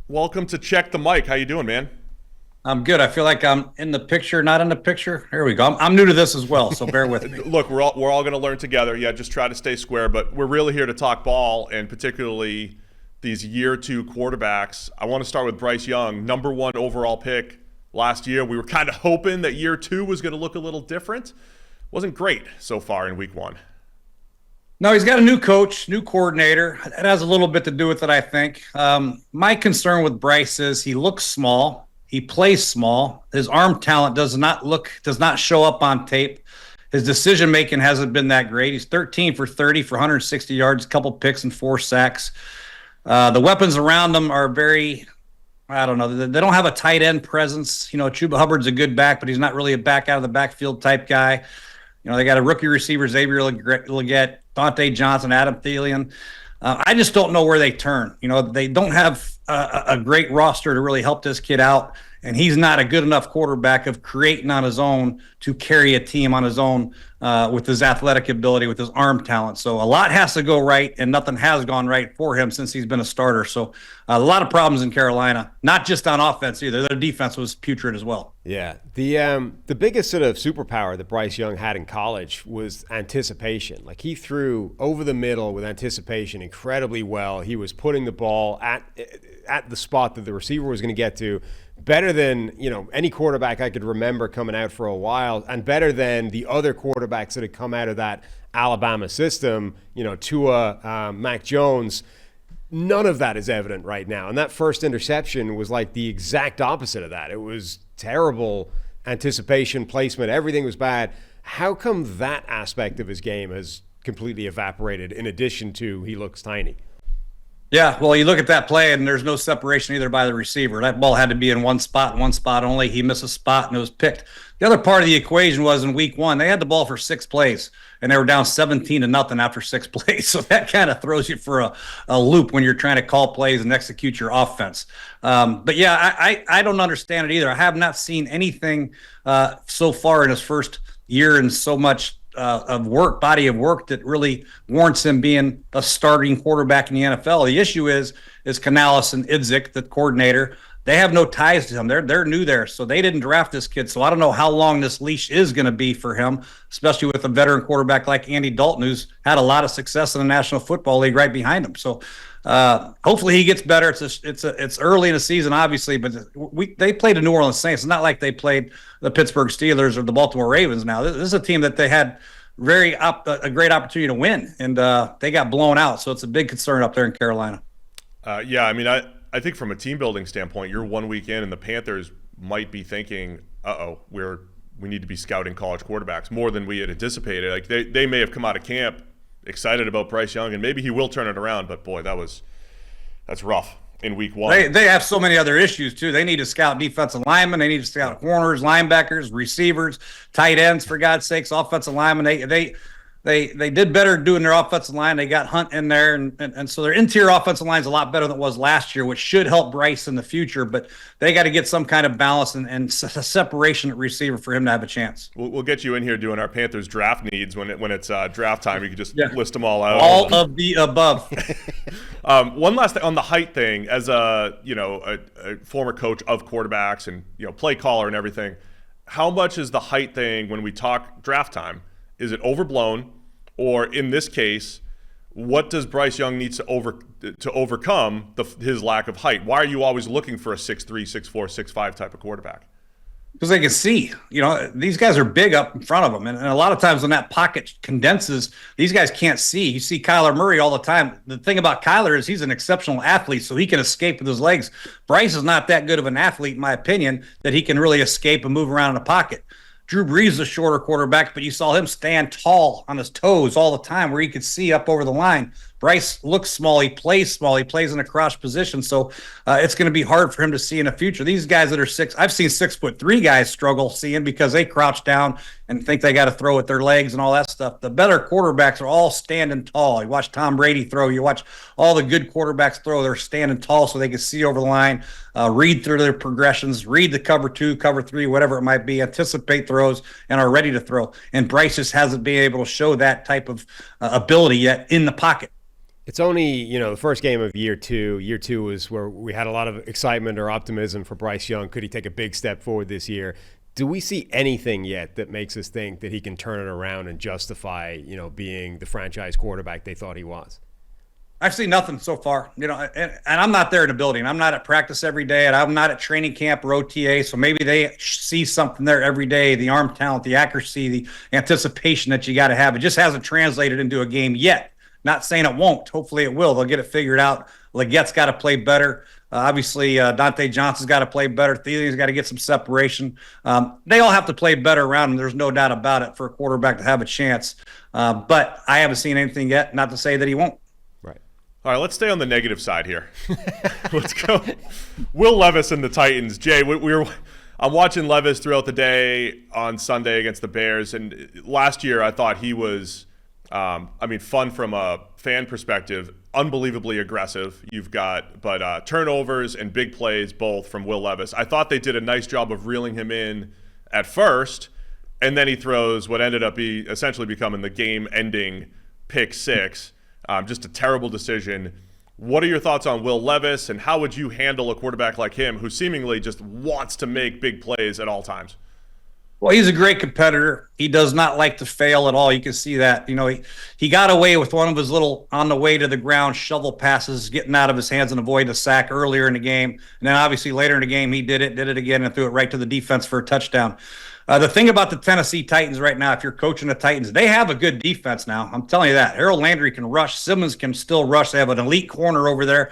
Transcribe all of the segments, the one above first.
Welcome to Check the Mic. How you doing, man? I'm good. I feel like I'm in the picture, not in the picture. Here we go. I'm new to this as well, so bear with me. Look, we're all going to learn together. Yeah, just try to stay square. But we're really here to talk ball, and particularly these year two quarterbacks. I want to start with Bryce Young, number one overall pick last year. We were kind of hoping that year two was going to look a little different. Wasn't great so far in week one. No, he's got a new coach, new coordinator. It has a little bit to do with it, I think. My concern with Bryce is he looks small. He plays small. His arm talent does not show up on tape. His decision making hasn't been that great. He's 13 for 30 for 160 yards, a couple picks and 4 sacks. The weapons around them are very, I don't know. They don't have a tight end presence. You know, Chuba Hubbard's a good back, but he's not really a back out of the backfield type guy. You know, they got a rookie receiver, Xavier Legette, Dante Johnson, Adam Thielen. I just don't know where they turn. You know, they don't have a great roster to really help this kid out, and he's not a good enough quarterback of creating on his own to carry a team on his own with his athletic ability, with his arm talent. So a lot has to go right, and nothing has gone right for him since he's been a starter. So a lot of problems in Carolina, not just on offense either. Their defense was putrid as well. Yeah, the biggest sort of superpower that Bryce Young had in college was anticipation. Like, he threw over the middle with anticipation incredibly well. He was putting the ball at the spot that the receiver was going to get to, better than, you know, any quarterback I could remember coming out for a while, and better than the other quarterbacks that had come out of that Alabama system. You know, Tua, Mac Jones. None of that is evident right now. And that first interception was like the exact opposite of that. It was terrible anticipation, placement, everything was bad. How come that aspect of his game has completely evaporated, in addition to he looks tiny? Yeah, well, you look at that play, and there's no separation either by the receiver. That ball had to be in one spot only. He missed a spot, and it was picked. The other part of the equation was in week one, they had the ball for 6 plays, and they were down 17-0 after 6 plays. So that kind of throws you for a loop when you're trying to call plays and execute your offense. But yeah, I don't understand it either. I have not seen anything so far in his first year and so much body of work that really warrants him being a starting quarterback in the NFL. The issue is Canales and Idzik, the coordinator. They have no ties to him. They're new there, so they didn't draft this kid. So I don't know how long this leash is going to be for him, especially with a veteran quarterback like Andy Dalton, who's had a lot of success in the National Football League right behind him. So hopefully he gets better. It's early in the season, obviously, but they played the New Orleans Saints. It's not like they played the Pittsburgh Steelers or the Baltimore Ravens. Now this is a team that they had a great opportunity to win, and they got blown out. So it's a big concern up there in Carolina. Yeah, I mean, I think from a team building standpoint, you're 1 week in, and the Panthers might be thinking, we need to be scouting college quarterbacks more than we had anticipated. Like, they may have come out of camp excited about Bryce Young, and maybe he will turn it around. But boy, that's rough in week one. They have so many other issues too. They need to scout defensive linemen. They need to scout corners, linebackers, receivers, tight ends, for God's sakes, offensive linemen. They did better doing their offensive line. They got Hunt in there, and so their interior offensive line is a lot better than it was last year, which should help Bryce in the future. But they got to get some kind of balance and separation at receiver for him to have a chance. We'll get you in here doing our Panthers draft needs when it's draft time. You can just list them all out. All of the above. One last thing on the height thing, as a former coach of quarterbacks and play caller and everything. How much is the height thing when we talk draft time? Is it overblown? Or in this case, what does Bryce Young need to overcome his lack of height? Why are you always looking for a 6'3", 6'4", 6'5" type of quarterback? Because they can see. These guys are big up in front of them. And a lot of times when that pocket condenses, these guys can't see. You see Kyler Murray all the time. The thing about Kyler is he's an exceptional athlete, so he can escape with his legs. Bryce is not that good of an athlete, in my opinion, that he can really escape and move around in a pocket. Drew Brees is a shorter quarterback, but you saw him stand tall on his toes all the time where he could see up over the line. Bryce looks small. He plays small. He plays in a cross position. So it's going to be hard for him to see in the future. These guys that are I've seen 6'3" guys struggle seeing because they crouch down and think they got to throw with their legs and all that stuff. The better quarterbacks are all standing tall. You watch Tom Brady throw. You watch all the good quarterbacks throw. They're standing tall so they can see over the line, read through their progressions, read the cover 2, cover 3, whatever it might be, anticipate throws, and are ready to throw. And Bryce just hasn't been able to show that type of ability yet in the pocket. It's only, the first game of year two. Year two was where we had a lot of excitement or optimism for Bryce Young. Could he take a big step forward this year? Do we see anything yet that makes us think that he can turn it around and justify, being the franchise quarterback they thought he was? I've seen nothing so far, and I'm not there in the building. I'm not at practice every day, and I'm not at training camp or OTA. So maybe they see something there every day, the arm talent, the accuracy, the anticipation that you got to have. It just hasn't translated into a game yet. Not saying it won't. Hopefully it will. They'll get it figured out. Leggette's got to play better. Obviously, Dante Johnson's got to play better. Thiel's got to get some separation. They all have to play better around him. There's no doubt about it for a quarterback to have a chance. But I haven't seen anything yet, not to say that he won't. All right, let's stay on the negative side here. Let's go. Will Levis and the Titans. Jay, I'm watching Levis throughout the day on Sunday against the Bears, and last year I thought he was, fun from a fan perspective, unbelievably aggressive. But turnovers and big plays both from Will Levis. I thought they did a nice job of reeling him in at first, and then he throws what ended up essentially becoming the game-ending pick six. Just a terrible decision. What are your thoughts on Will Levis, and how would you handle a quarterback like him who seemingly just wants to make big plays at all times? Well, he's a great competitor. He does not like to fail at all. You can see that. He got away with one of his little on the way to the ground shovel passes, getting out of his hands and avoid a sack earlier in the game. And then obviously later in the game, he did it again and threw it right to the defense for a touchdown. The thing about the Tennessee Titans right now, if you're coaching the Titans, they have a good defense now. I'm telling you that. Harold Landry can rush. Simmons can still rush. They have an elite corner over there.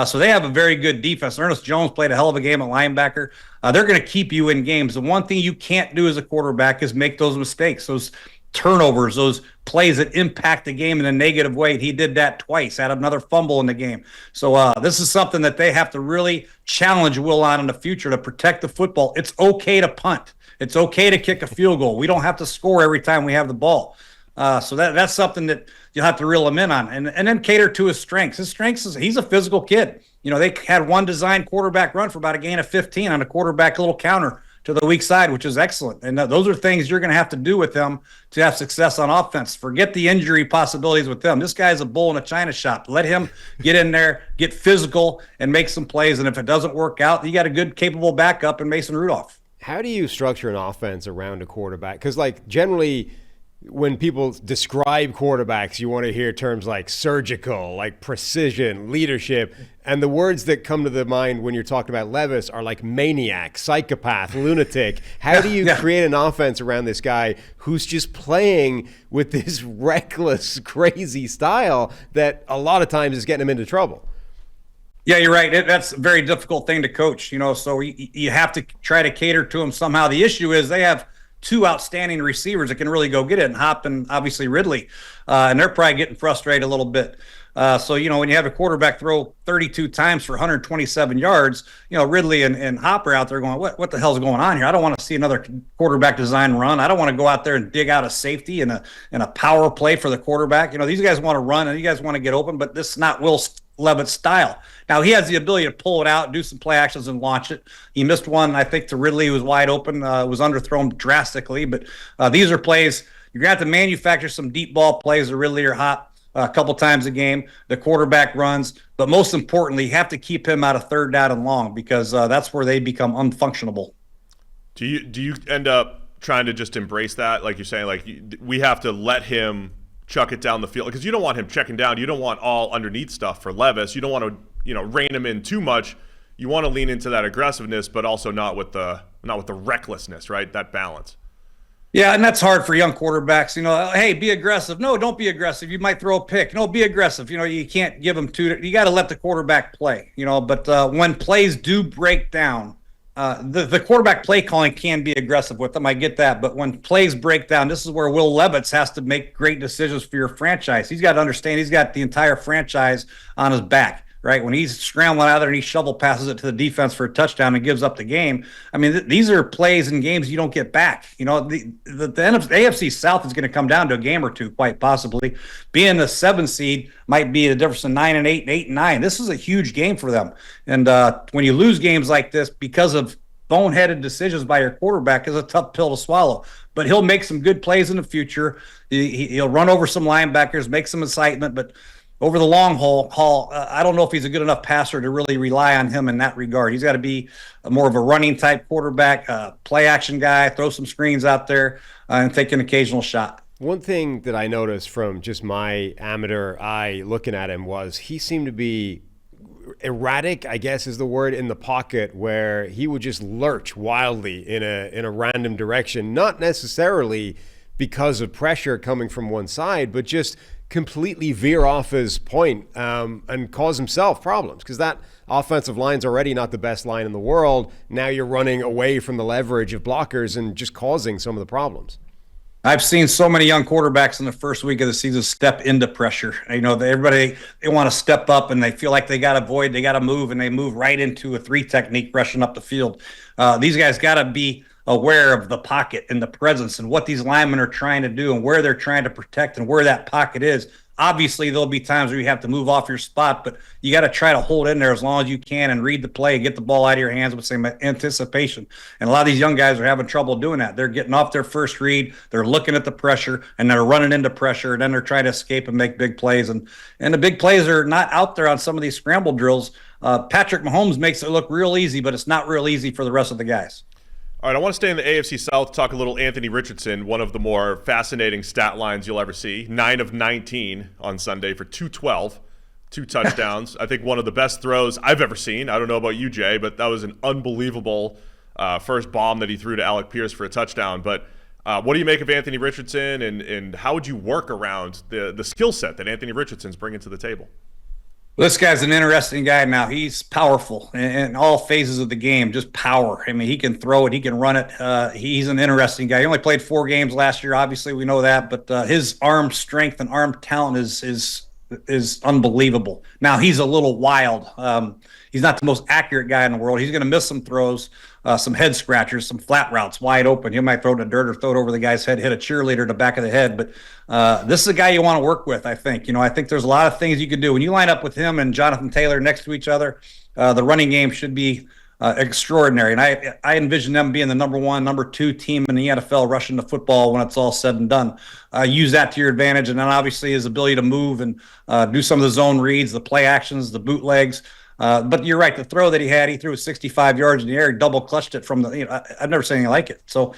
So they have a very good defense. Ernest Jones played a hell of a game at linebacker. They're going to keep you in games. The one thing you can't do as a quarterback is make those mistakes, those turnovers, those plays that impact the game in a negative way. He did that twice, had another fumble in the game. So this is something that they have to really challenge Will on in the future to protect the football. It's okay to punt. It's okay to kick a field goal. We don't have to score every time we have the ball. So that's something that you'll have to reel him in on. And then cater to his strengths. His strengths is he's a physical kid. They had one designed quarterback run for about a gain of 15 on a quarterback little counter to the weak side, which is excellent. And those are things you're going to have to do with him to have success on offense. Forget the injury possibilities with them. This guy's a bull in a china shop. Let him get in there, get physical, and make some plays. And if it doesn't work out, you got a good, capable backup in Mason Rudolph. How do you structure an offense around a quarterback? Because, generally when people describe quarterbacks, you want to hear terms like surgical, like precision, leadership. And the words that come to the mind when you're talking about Levis are like maniac, psychopath, lunatic. How do you create an offense around this guy who's just playing with this reckless, crazy style that a lot of times is getting him into trouble? Yeah, you're right. That's a very difficult thing to coach, so you have to try to cater to them somehow. The issue is they have two outstanding receivers that can really go get it, and Hop and obviously Ridley, and they're probably getting frustrated a little bit. So, when you have a quarterback throw 32 times for 127 yards, Ridley and Hop are out there going, what the hell's going on here? I don't want to see another quarterback design run. I don't want to go out there and dig out a safety and a power play for the quarterback. These guys want to run and you guys want to get open, but this is not Will Levis style. Now, he has the ability to pull it out, do some play actions, and launch it. He missed one, I think, to Ridley, who was wide open, was underthrown drastically. But these are plays. You're going to have to manufacture some deep ball plays to Ridley or Hop a couple times a game. The quarterback runs. But most importantly, you have to keep him out of third down and long because that's where they become unfunctionable. Do you end up trying to just embrace that? Like you're saying, we have to let him chuck it down the field because you don't want him checking down. You don't want all underneath stuff for Levis. You don't want to rein him in too much. You want to lean into that aggressiveness, but also not with the recklessness, right? That balance. Yeah, and that's hard for young quarterbacks. Hey, be aggressive. No, don't be aggressive. You might throw a pick. No, be aggressive. You can't give them two. You got to let the quarterback play. But when plays do break down, the quarterback play calling can be aggressive with them. I get that. But when plays break down, this is where Will Levis has to make great decisions for your franchise. He's got to understand he's got the entire franchise on his back. Right, when he's scrambling out there and he shovel passes it to the defense for a touchdown and gives up the game. I mean, these are plays and games you don't get back. The AFC South is going to come down to a game or two, quite possibly. Being the 7 seed might be the difference in 9 and 8 and 8 and 9. This is a huge game for them. And when you lose games like this because of boneheaded decisions by your quarterback, is a tough pill to swallow. But he'll make some good plays in the future. He'll run over some linebackers, make some excitement, but over the long haul, I don't know if he's a good enough passer to really rely on him in that regard. He's got to be more of a running type quarterback, play action guy, throw some screens out there, and take an occasional shot. One thing that I noticed from just my amateur eye looking at him was he seemed to be erratic, I guess is the word, in the pocket, where he would just lurch wildly in a random direction, not necessarily because of pressure coming from one side, but just completely veer off his point and cause himself problems, because that offensive line's already not the best line in the world. Now you're running away from the leverage of blockers and just causing some of the problems. I've seen so many young quarterbacks in the first week of the season step into pressure. Everybody, they want to step up and they feel like they got to avoid, they got to move, and they move right into a 3 technique rushing up the field. These guys got to be aware of the pocket and the presence and what these linemen are trying to do and where they're trying to protect and where that pocket is. Obviously, there'll be times where you have to move off your spot, but you got to try to hold in there as long as you can and read the play and get the ball out of your hands with some anticipation. And a lot of these young guys are having trouble doing that. They're getting off their first read, they're looking at the pressure, and they're running into pressure, and then they're trying to escape and make big plays. And the big plays are not out there on some of these scramble drills. Patrick Mahomes makes it look real easy, but it's not real easy for the rest of the guys. All right, I want to stay in the AFC South, talk a little Anthony Richardson, one of the more fascinating stat lines you'll ever see. 9 of 19 on Sunday for 212, 2 touchdowns. I think one of the best throws I've ever seen. I don't know about you, Jay, but that was an unbelievable first bomb that he threw to Alec Pierce for a touchdown. But what do you make of Anthony Richardson, and how would you work around the skill set that Anthony Richardson's bringing to the table? This guy's an interesting guy now. He's powerful in all phases of the game, just power. I mean, he can throw it, he can run it. He's an interesting guy. He only played 4 games last year, obviously, we know that, but his arm strength and arm talent is unbelievable. Now, he's a little wild. He's not the most accurate guy in the world. He's going to miss some throws, some head scratchers, some flat routes wide open. He might throw it in the dirt or throw it over the guy's head, hit a cheerleader in the back of the head. But this is a guy you want to work with, I think. I think there's a lot of things you can do. When you line up with him and Jonathan Taylor next to each other, the running game should be extraordinary. And I envision them being the number 1, number 2 team in the NFL rushing the football when it's all said and done. Use that to your advantage. And then obviously his ability to move and do some of the zone reads, the play actions, the bootlegs. But you're right. The throw that he threw 65 yards in the air, double clutched it from the, I've never seen anything like it. So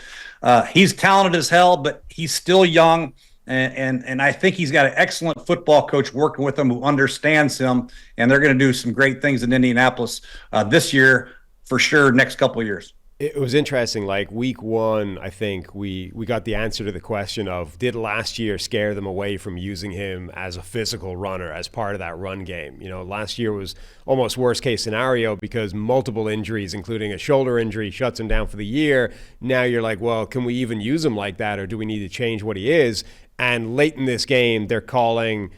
he's talented as hell, but he's still young. And I think he's got an excellent football coach working with him who understands him. And they're going to do some great things in Indianapolis this year, for sure, next couple of years. It was interesting, like week 1, I think we got the answer to the question of, did last year scare them away from using him as a physical runner, as part of that run game? Last year was almost worst case scenario because multiple injuries, including a shoulder injury, shuts him down for the year. Now you're like, well, can we even use him like that, or do we need to change what he is? And late in this game, they're calling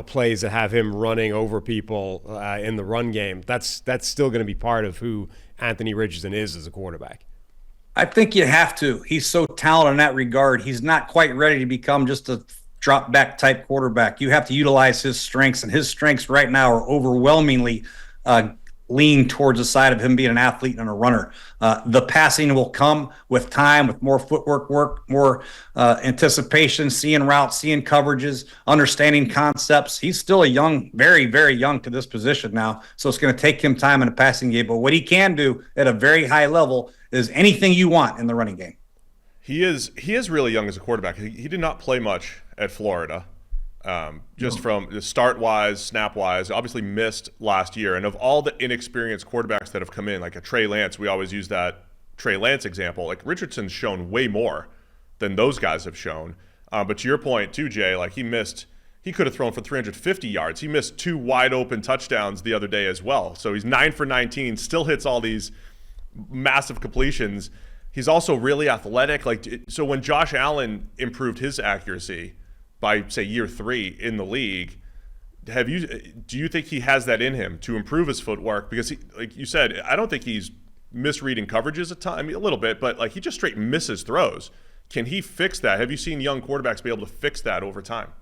plays that have him running over people in the run game. That's still going to be part of who Anthony Richardson is as a quarterback. I think you have to. He's so talented in that regard. He's not quite ready to become just a drop back type quarterback. You have to utilize his strengths, and his strengths right now are overwhelmingly lean towards the side of him being an athlete and a runner. The passing will come with time, with more footwork work, more anticipation, seeing routes, seeing coverages, understanding concepts. He's still a young, very, very young to this position now, so it's going to take him time in the passing game. But what he can do at a very high level is anything you want in the running game. He is really young as a quarterback. He did not play much at Florida. Just from the start-wise, snap-wise, obviously missed last year. And of all the inexperienced quarterbacks that have come in, like a Trey Lance, we always use that Trey Lance example. Like Richardson's shown way more than those guys have shown. But to your point too, Jay, like he could have thrown for 350 yards. He missed 2 wide-open touchdowns the other day as well. So he's 9 for 19, still hits all these massive completions. He's also really athletic. So when Josh Allen improved his accuracy by, say, year 3 in the league, do you think he has that in him to improve his footwork? Because like you said, I don't think he's misreading coverages a ton. I mean, a little bit, but like he just straight misses throws. Can he fix that? Have you seen young quarterbacks be able to fix that over time?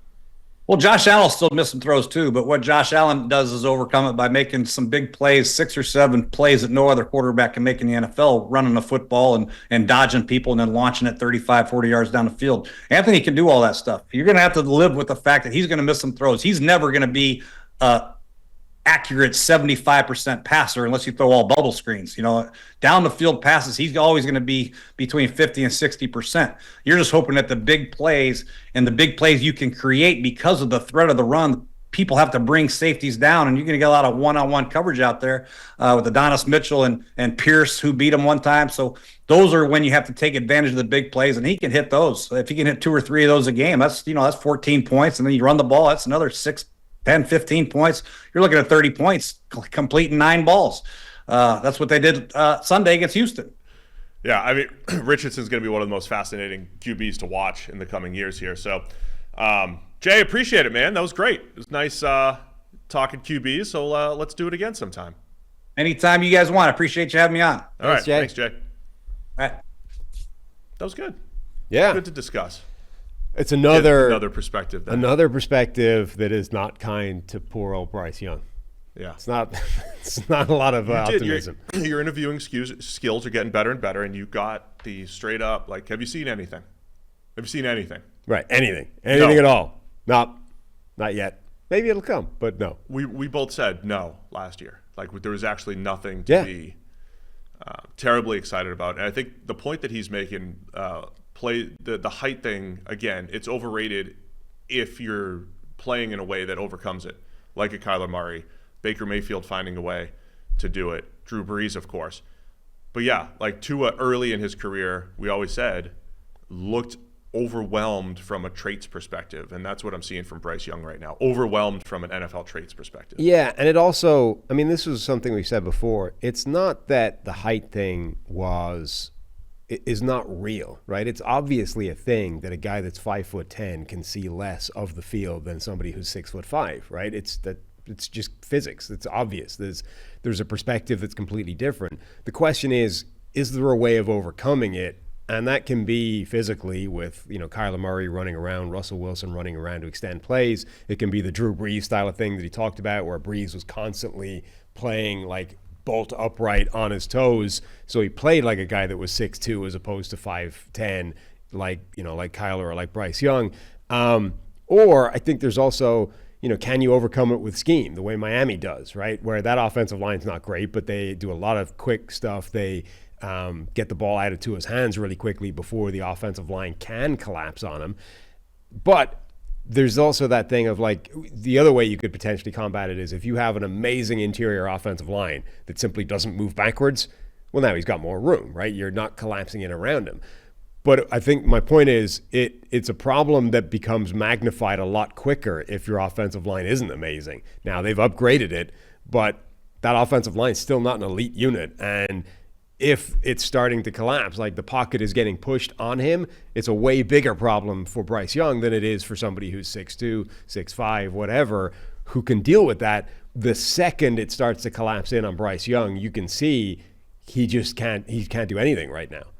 Well, Josh Allen still miss some throws too, but what Josh Allen does is overcome it by making some big plays, 6 or 7 plays that no other quarterback can make in the NFL, running the football and dodging people and then launching it 35, 40 yards down the field. Anthony can do all that stuff. You're going to have to live with the fact that he's going to miss some throws. He's never going to be accurate 75% passer unless you throw all bubble screens. Down the field passes, he's always going to be between 50 and 60%. You're just hoping that the big plays you can create because of the threat of the run, people have to bring safeties down, and you're going to get a lot of one-on-one coverage out there with Adonis Mitchell and Pierce, who beat him one time. So those are when you have to take advantage of the big plays, and he can hit those. If he can hit 2 or 3 of those a game, that's 14 points, and then you run the ball, that's another 6, 10, 15 points. You're looking at 30 points, completing 9 balls. That's what they did Sunday against Houston. Yeah, I mean, Richardson's going to be one of the most fascinating QBs to watch in the coming years here. So, Jay, appreciate it, man. That was great. It was nice talking QBs, so let's do it again sometime. Anytime you guys want. I appreciate you having me on. All right, thanks, Jay. All right. That was good. Yeah. Good to discuss. It's another perspective. Another perspective that is not kind to poor old Bryce Young. Yeah. It's not a lot of optimism. Your interviewing skills are getting better and better, and you got the straight up, have you seen anything? Have you seen anything? Right. Anything No. at all. Not yet. Maybe it'll come, but no. We both said no last year. There was actually nothing to be terribly excited about. And I think the point that he's making, the height thing, again, it's overrated if you're playing in a way that overcomes it, like a Kyler Murray, Baker Mayfield finding a way to do it, Drew Brees, of course. But yeah, Tua early in his career, we always said, looked overwhelmed from a traits perspective, and that's what I'm seeing from Bryce Young right now. Overwhelmed from an NFL traits perspective. Yeah, and it also, this was something we said before. It's not that the height thing is not real, right? It's obviously a thing that a guy that's 5'10" can see less of the field than somebody who's 6'5", right? It's just physics. It's obvious. There's a perspective that's completely different. The question is there a way of overcoming it? And that can be physically with, Kyler Murray running around, Russell Wilson running around to extend plays. It can be the Drew Brees style of thing that he talked about, where Brees was constantly playing bolt upright on his toes. So he played like a guy that was 6'2" as opposed to 5'10", like Kyler or like Bryce Young. Or I think there's also, can you overcome it with scheme, the way Miami does, right? Where that offensive line's not great, but they do a lot of quick stuff. They get the ball out of Tua's hands really quickly before the offensive line can collapse on him. But there's also that thing of the other way you could potentially combat it is if you have an amazing interior offensive line that simply doesn't move backwards, well, now he's got more room, right? You're not collapsing in around him. But I think my point is it's a problem that becomes magnified a lot quicker if your offensive line isn't amazing. Now, they've upgraded it, but that offensive line is still not an elite unit. And if it's starting to collapse, the pocket is getting pushed on him, it's a way bigger problem for Bryce Young than it is for somebody who's 6'2", 6'5", whatever, who can deal with that. The second it starts to collapse in on Bryce Young, you can see he can't do anything right now.